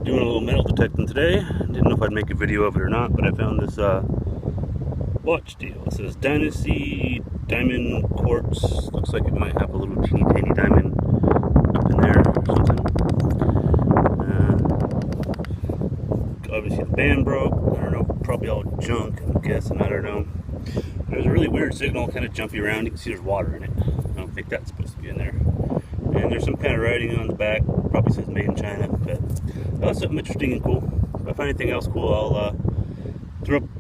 Doing a little metal detecting today. Didn't know if I'd make a video of it or not, but I found this watch deal. It says Dynasty Diamond Quartz. Looks like it might have a little teeny tiny diamond up in there or something. Obviously the band broke. I don't know, probably all junk, I'm guessing. I don't know. There's a really weird signal, kind of jumpy around. You can see there's water in it. I don't think that's supposed to be in there. And there's some kind of writing on the back. Probably says made in China, but that's something interesting and cool. If I find anything else cool, I'll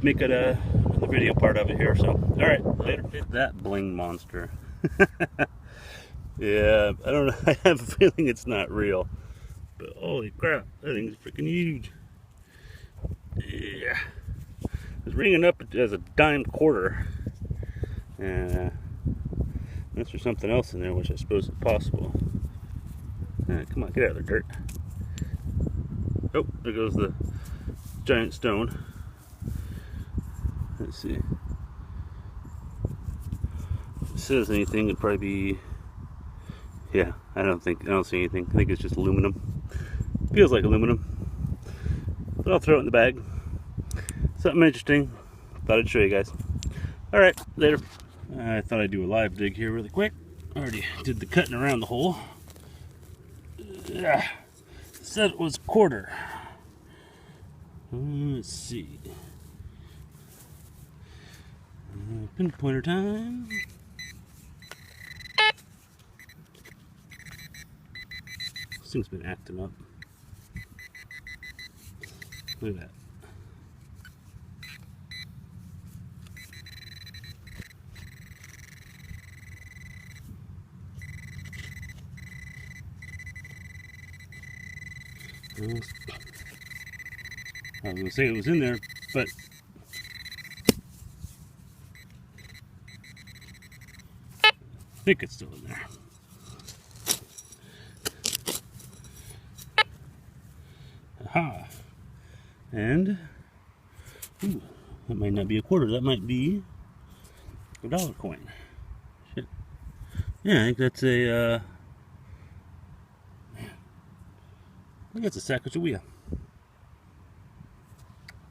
make it another video part of it here. So, all right, later. That bling monster. Yeah, I don't know. I have a feeling it's not real, but holy crap, that thing's freaking huge. Yeah, it's ringing up as a dime quarter, and unless there's something else in there, which I suppose is possible. Come on, get out of there, dirt. Oh, there goes the giant stone. Let's see. If it says anything, it'd probably be. Yeah, I don't see anything. I think it's just aluminum. Feels like aluminum. But I'll throw it in the bag. Something interesting. Thought I'd show you guys. Alright, later. I thought I'd do a live dig here really quick. Already did the cutting around the hole. Said it was quarter. Let's see. Pinpointer time. This thing's been acting up. Look at that. I was going to say it was in there, but I think it's still in there. Aha! And ooh, that might not be a quarter. That might be a dollar coin. Shit. Yeah, I think that's a. I think it's a Sacagawea.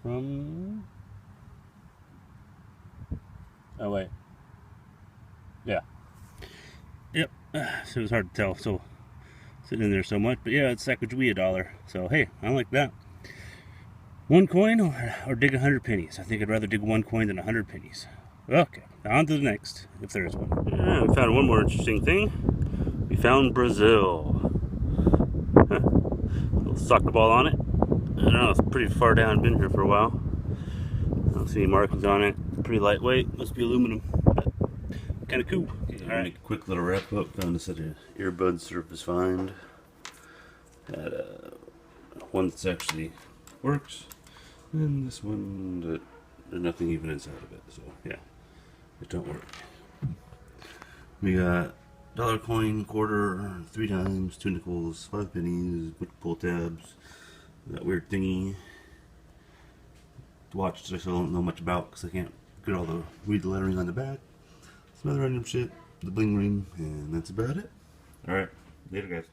From. Oh wait. Yeah. Yep. So it was hard to tell. So sitting in there so much, but yeah, it's Sacagawea dollar. So hey, I like that. One coin or dig 100 pennies. I think I'd rather dig one coin than 100 pennies. Okay, on to the next, if there is one. Yeah, we found one more interesting thing. We found Brazil. Huh. Little soccer ball on it. I don't know, it's pretty far down, been here for a while. I don't see any markings on it. Pretty lightweight, must be aluminum, but kind of cool. Okay, alright, make a quick little wrap up. Found a set of earbud surface find. Had one that's actually works, and this one that there's nothing even inside of it, so yeah, it don't work. We got dollar coin, quarter, 3 dimes, 2 nickels, 5 pennies, pull tabs, that weird thingy, the watch that I still don't know much about because I can't read the lettering on the back, some other random shit, the bling ring, and that's about it. Alright, later guys.